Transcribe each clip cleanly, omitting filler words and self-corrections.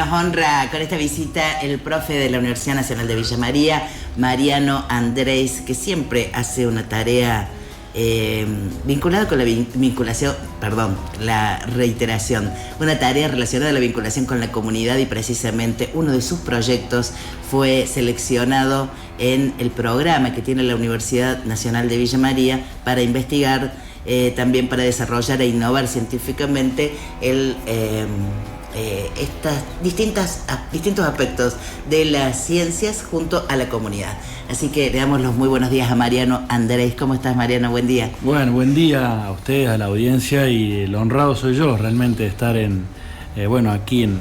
Nos honra con esta visita el profe de la Universidad Nacional de Villa María, Mariano Andrés, que siempre hace una tarea vinculada con la reiteración, una tarea relacionada a la vinculación con la comunidad, y precisamente uno de sus proyectos fue seleccionado en el programa que tiene la Universidad Nacional de Villa María para investigar, también para desarrollar e innovar científicamente distintos aspectos de las ciencias junto a la comunidad. Así que le damos los muy buenos días a Mariano Andrés. ¿Cómo estás, Mariano? Buen día. Bueno, buen día a ustedes, a la audiencia, y el honrado soy yo realmente de estar aquí en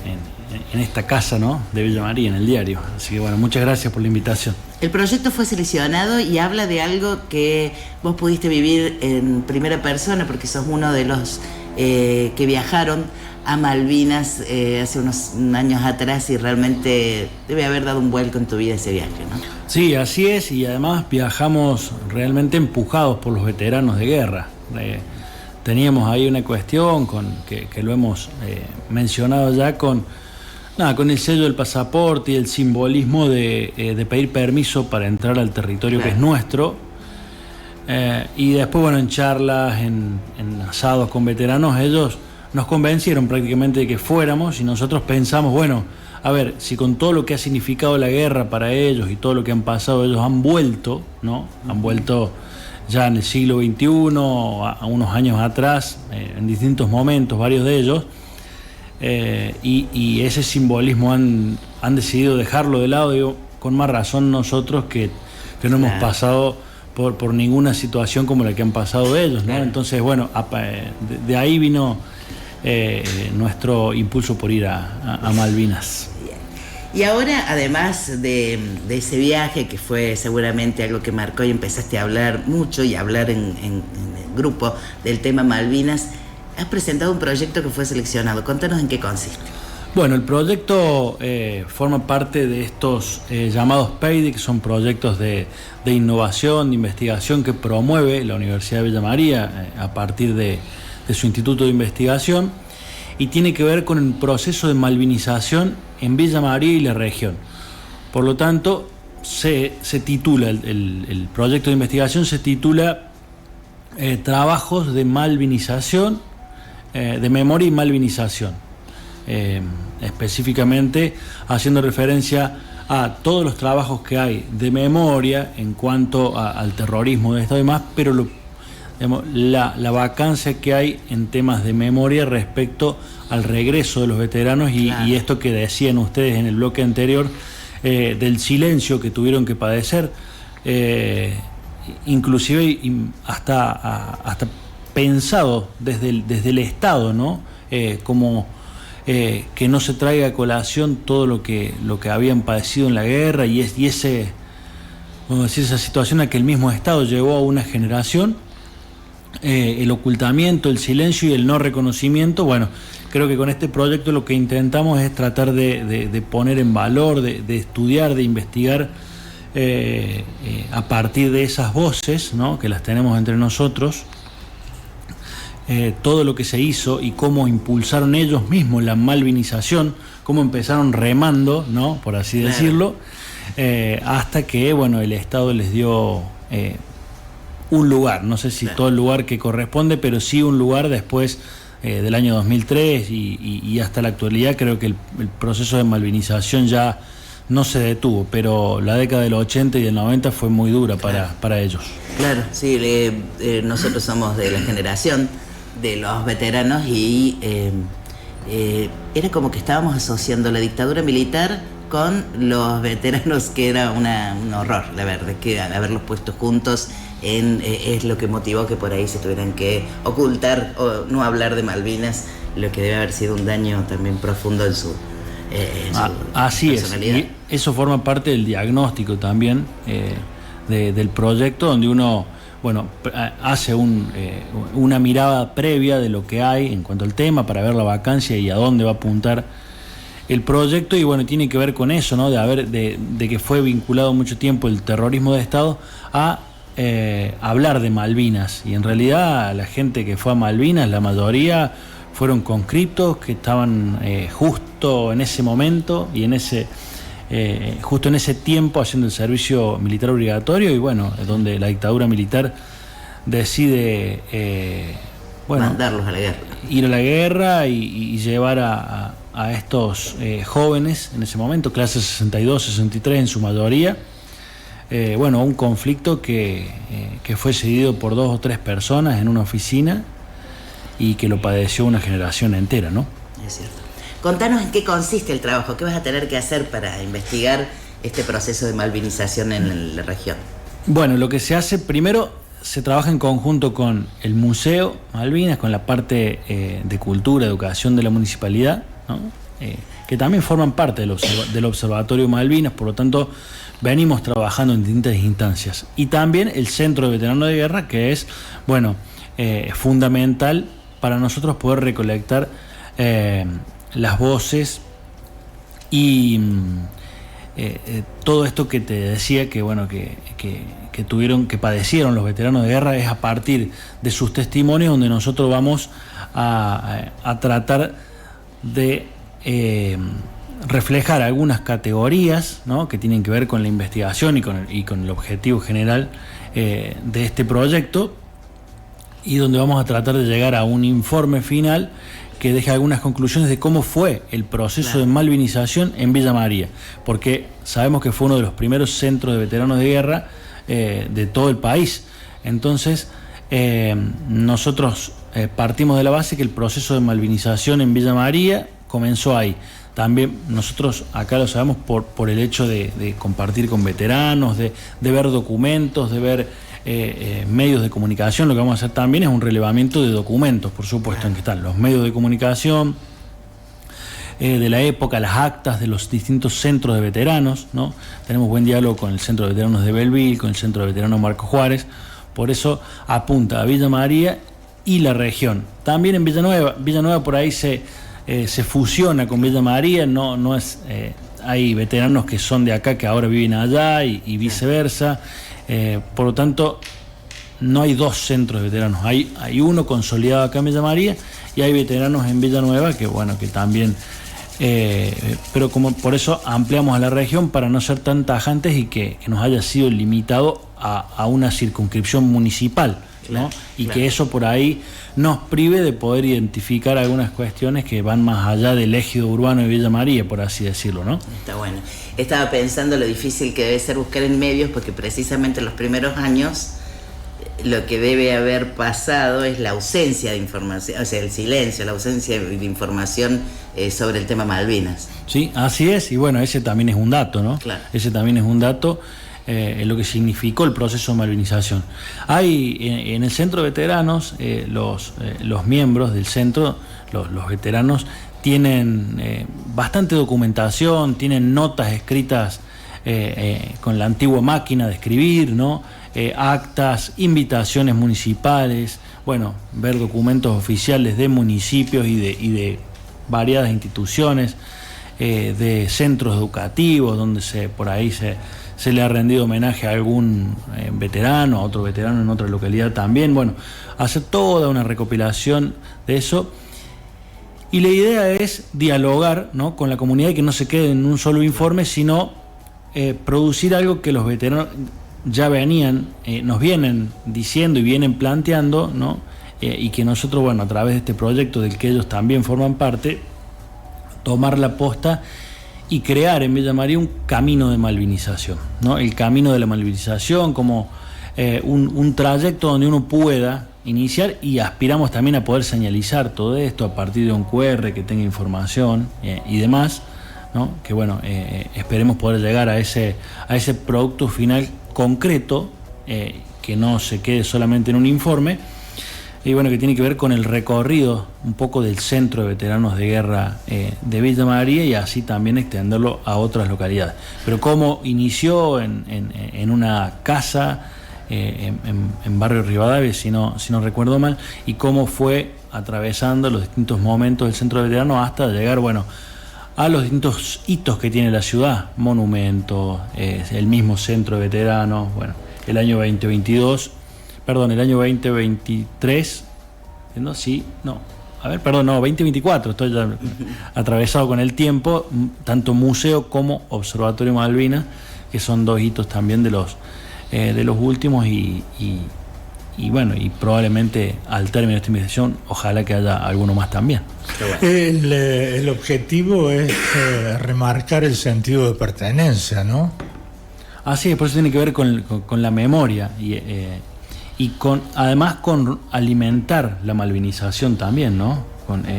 esta casa, ¿no?, de Villa María, en el diario. Así que bueno, muchas gracias por la invitación. El proyecto fue seleccionado y habla de algo que vos pudiste vivir en primera persona, porque sos uno de los que viajaron a Malvinas hace unos años atrás, y realmente debe haber dado un vuelco en tu vida ese viaje, ¿no? Sí, así es, y además viajamos realmente empujados por los veteranos de guerra. Teníamos ahí una cuestión que lo hemos mencionado ya con el sello del pasaporte y el simbolismo de pedir permiso para entrar al territorio, claro, que es nuestro. Y después, bueno, en charlas, en asados con veteranos, ellos nos convencieron prácticamente de que fuéramos, y nosotros pensamos, bueno, a ver, si con todo lo que ha significado la guerra para ellos y todo lo que han pasado, ellos han vuelto, ¿no? Han vuelto ya en el siglo XXI, a unos años atrás, en distintos momentos, varios de ellos, y ese simbolismo han decidido dejarlo de lado. Digo, con más razón nosotros que no hemos pasado por ninguna situación como la que han pasado ellos, ¿no? Entonces, bueno, de ahí vino nuestro impulso por ir a Malvinas. Y ahora, además de ese viaje, que fue seguramente algo que marcó y empezaste a hablar mucho y a hablar en el grupo del tema Malvinas, has presentado un proyecto que fue seleccionado. Contanos en qué consiste. Bueno, el proyecto forma parte de estos llamados PEIDE, que son proyectos de innovación, de investigación que promueve la Universidad de Villa María a partir de su instituto de investigación, y tiene que ver con el proceso de malvinización en Villa María y la región. Por lo tanto, se titula, el proyecto de investigación se titula Trabajos de Malvinización, de Memoria y Malvinización, específicamente haciendo referencia a todos los trabajos que hay de memoria en cuanto al terrorismo de Estado y demás, pero la vacancia que hay en temas de memoria respecto al regreso de los veteranos y esto que decían ustedes en el bloque anterior, del silencio que tuvieron que padecer, inclusive hasta pensado desde el Estado, ¿no? Como que no se traiga a colación todo lo que habían padecido en la guerra, y esa situación a que el mismo Estado llevó a una generación, el ocultamiento, el silencio y el no reconocimiento. Bueno, creo que con este proyecto lo que intentamos es tratar de poner en valor, de estudiar, de investigar a partir de esas voces, ¿no?, que las tenemos entre nosotros, todo lo que se hizo y cómo impulsaron ellos mismos la malvinización, cómo empezaron remando, ¿no?, por así decirlo, hasta que, bueno, el Estado les dio un lugar, no sé si todo el lugar que corresponde, pero sí un lugar después del año 2003 y hasta la actualidad. Creo que el proceso de malvinización ya no se detuvo, pero la década del 80 y del 90 fue muy dura para ellos. Claro, sí, nosotros somos de la generación de los veteranos y era como que estábamos asociando la dictadura militar con los veteranos, que era un horror, la verdad, que haberlos puesto juntos es lo que motivó que por ahí se tuvieran que ocultar o no hablar de Malvinas, lo que debe haber sido un daño también profundo en su así personalidad. Es, y eso forma parte del diagnóstico también del proyecto, donde uno, bueno, hace una mirada previa de lo que hay en cuanto al tema para ver la vacancia y a dónde va a apuntar el proyecto. Y bueno, tiene que ver con eso, ¿no?, de que fue vinculado mucho tiempo el terrorismo de Estado a hablar de Malvinas, y en realidad la gente que fue a Malvinas, la mayoría fueron conscriptos, que estaban justo en ese momento y justo en ese tiempo haciendo el servicio militar obligatorio, y bueno, es donde la dictadura militar decide mandarlos a la guerra. Ir a la guerra y llevar a estos jóvenes en ese momento, clase 62, 63 en su mayoría, un conflicto que fue seguido por 2 o 3 personas en una oficina y que lo padeció una generación entera, ¿no? Es cierto. Contanos en qué consiste el trabajo, qué vas a tener que hacer para investigar este proceso de malvinización en la región. Bueno, lo que se hace primero, se trabaja en conjunto con el Museo Malvinas, con la parte de cultura, educación de la municipalidad, ¿no? Que también forman parte del Observatorio Malvinas, por lo tanto venimos trabajando en distintas instancias. Y también el Centro de Veteranos de Guerra, que es, fundamental para nosotros poder recolectar las voces y todo esto que te decía que padecieron los veteranos de guerra, es a partir de sus testimonios donde nosotros vamos a tratar de reflejar algunas categorías, ¿no?, que tienen que ver con la investigación y con el objetivo general de este proyecto, y donde vamos a tratar de llegar a un informe final que deje algunas conclusiones de cómo fue el proceso de malvinización en Villa María, porque sabemos que fue uno de los primeros centros de veteranos de guerra de todo el país. Entonces nosotros partimos de la base que el proceso de malvinización en Villa María comenzó ahí. También nosotros acá lo sabemos por el hecho de compartir con veteranos, de ver documentos, de ver medios de comunicación. Lo que vamos a hacer también es un relevamiento de documentos, por supuesto, en que están los medios de comunicación de la época, las actas de los distintos centros de veteranos, ¿no? Tenemos buen diálogo con el Centro de Veteranos de Belville, con el Centro de Veteranos Marco Juárez, por eso apunta a Villa María y la región. También en Villanueva por ahí se fusiona con Villa María, no es, hay veteranos que son de acá que ahora viven allá y viceversa. Por lo tanto, no hay 2 centros de veteranos, hay uno consolidado acá en Villa María y hay veteranos en Villanueva que también, pero como por eso ampliamos a la región para no ser tan tajantes y que nos haya sido limitado a una circunscripción municipal, ¿no? Que eso por ahí nos prive de poder identificar algunas cuestiones que van más allá del ejido urbano de Villa María, por así decirlo, ¿no? Está bueno. Estaba pensando lo difícil que debe ser buscar en medios, porque precisamente en los primeros años lo que debe haber pasado es la ausencia de información, o sea, el silencio, la ausencia de información sobre el tema Malvinas. Sí, así es, y bueno, ese también es un dato, ¿no? Claro. Ese también es un dato. Lo que significó el proceso de malvinización. Hay en el centro de veteranos, los miembros del centro, los veteranos, tienen bastante documentación, tienen notas escritas con la antigua máquina de escribir, ¿no? Actas, invitaciones municipales, ver documentos oficiales de municipios y de variadas instituciones, de centros educativos, donde por ahí se le ha rendido homenaje a algún veterano, a otro veterano en otra localidad también. Hacer toda una recopilación de eso. Y la idea es dialogar, ¿no?, con la comunidad y que no se quede en un solo informe, sino producir algo que los veteranos ya nos vienen diciendo y vienen planteando, ¿no? Y que nosotros, a través de este proyecto del que ellos también forman parte, tomar la posta y crear en Villa María un camino de malvinización, ¿no? El camino de la malvinización como un trayecto donde uno pueda iniciar, y aspiramos también a poder señalizar todo esto a partir de un QR que tenga información y demás, ¿no? Que esperemos poder llegar a ese producto final concreto, que no se quede solamente en un informe, y que tiene que ver con el recorrido un poco del Centro de Veteranos de Guerra de Villa María, y así también extenderlo a otras localidades. Pero cómo inició en una casa en Barrio Rivadavia, si no recuerdo mal, y cómo fue atravesando los distintos momentos del Centro de Veteranos hasta llegar, a los distintos hitos que tiene la ciudad, monumentos, el mismo Centro de Veteranos, el año 2023, ¿no? Sí, no, 2024, estoy ya atravesado con el tiempo, tanto museo como Observatorio Malvinas, que son 2 hitos también de los últimos y bueno, y probablemente al término de esta investigación, ojalá que haya alguno más también. El objetivo es remarcar el sentido de pertenencia, ¿no? Así es, por eso tiene que ver con la memoria y además con alimentar la malvinización también, ¿no?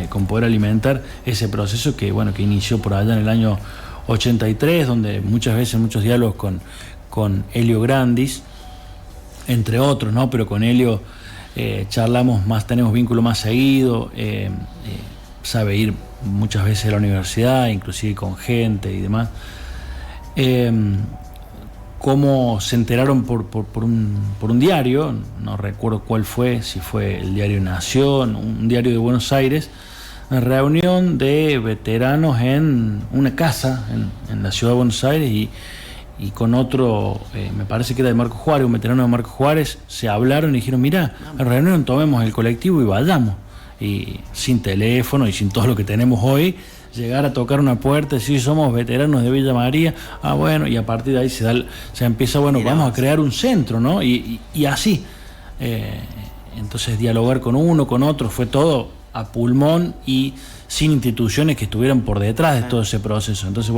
Con poder alimentar ese proceso que inició por allá en el año 83, donde muchas veces, muchos diálogos con Helio Grandis, entre otros, ¿no? Pero con Helio charlamos más, tenemos vínculo más seguido, sabe ir muchas veces a la universidad, inclusive con gente y demás. Cómo se enteraron por un diario, no recuerdo cuál fue, si fue el diario Nación, un diario de Buenos Aires, una reunión de veteranos en una casa en la ciudad de Buenos Aires y con otro, me parece que era de Marco Juárez, un veterano de Marco Juárez, se hablaron y dijeron, mira, la reunión, tomemos el colectivo y vayamos. Y sin teléfono y sin todo lo que tenemos hoy, llegar a tocar una puerta, decir somos veteranos de Villa María, bueno, y a partir de ahí se empieza, vamos a crear un centro, ¿no? Y así, entonces dialogar con uno, con otro, fue todo a pulmón y sin instituciones que estuvieran por detrás de todo ese proceso. Entonces,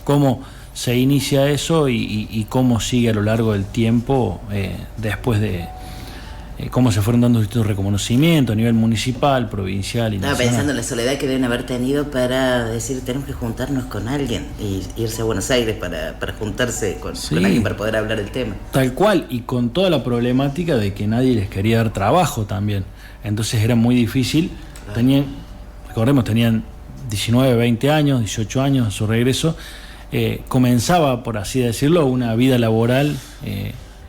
cómo se inicia eso y cómo sigue a lo largo del tiempo, después de cómo se fueron dando distintos reconocimientos a nivel municipal, provincial y nacional. Estaba pensando en la soledad que deben haber tenido para decir, tenemos que juntarnos con alguien y irse a Buenos Aires para juntarse con alguien para poder hablar del tema. Tal cual, y con toda la problemática de que nadie les quería dar trabajo también. Entonces era muy difícil. Tenían 19, 20 años, 18 años a su regreso. Comenzaba, por así decirlo, una vida laboral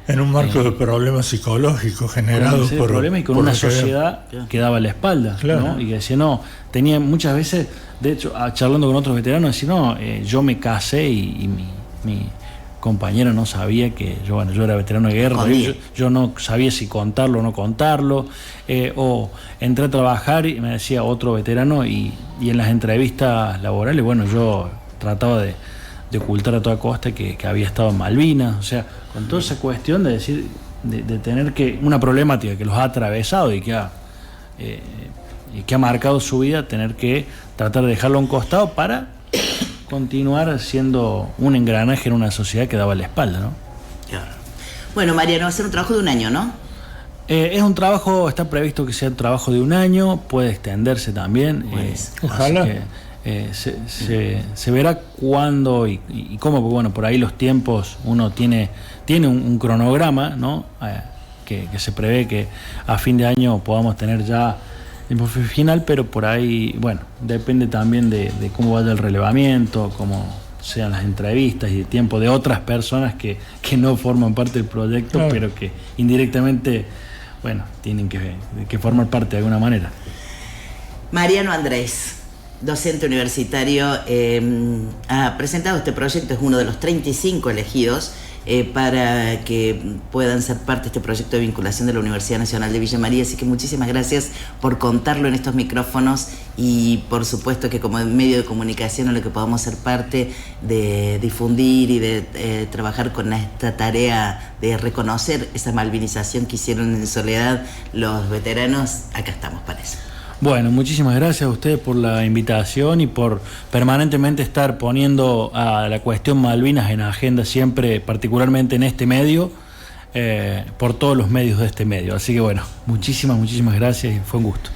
en un marco de problemas psicológicos generados por problemas y con una sociedad que daba la espalda, ¿no? Y que decía, tenía muchas veces, de hecho, charlando con otros veteranos, decía, yo me casé y mi compañera no sabía que yo era veterano de guerra, yo no sabía si contarlo o no contarlo, o entré a trabajar y me decía otro veterano y en las entrevistas laborales, yo trataba de ocultar a toda costa que había estado en Malvinas, o sea, con toda esa cuestión de decir, de tener una problemática que los ha atravesado y que ha marcado su vida, tener que tratar de dejarlo a un costado para continuar siendo un engranaje en una sociedad que daba la espalda, ¿no? Claro. Bueno, Mariano, va a ser un trabajo de 1 año, ¿no? Es un trabajo, está previsto que sea un trabajo de 1 año, puede extenderse también. Ojalá. Se verá cuándo y cómo, porque por ahí los tiempos, uno tiene un cronograma, ¿no? Que se prevé que a fin de año podamos tener ya el informe final, pero por ahí, depende también de cómo vaya el relevamiento, cómo sean las entrevistas y el tiempo de otras personas que no forman parte del proyecto, claro, pero que indirectamente, tienen que formar parte de alguna manera. Mariano Andrés, docente universitario, ha presentado este proyecto, es uno de los 35 elegidos para que puedan ser parte de este proyecto de vinculación de la Universidad Nacional de Villa María, así que muchísimas gracias por contarlo en estos micrófonos y por supuesto que como medio de comunicación en lo que podamos ser parte de difundir y de trabajar con esta tarea de reconocer esa malvinización que hicieron en soledad los veteranos, acá estamos para eso. Muchísimas gracias a ustedes por la invitación y por permanentemente estar poniendo a la cuestión Malvinas en agenda siempre, particularmente en este medio, por todos los medios de este medio. Así que muchísimas gracias y fue un gusto.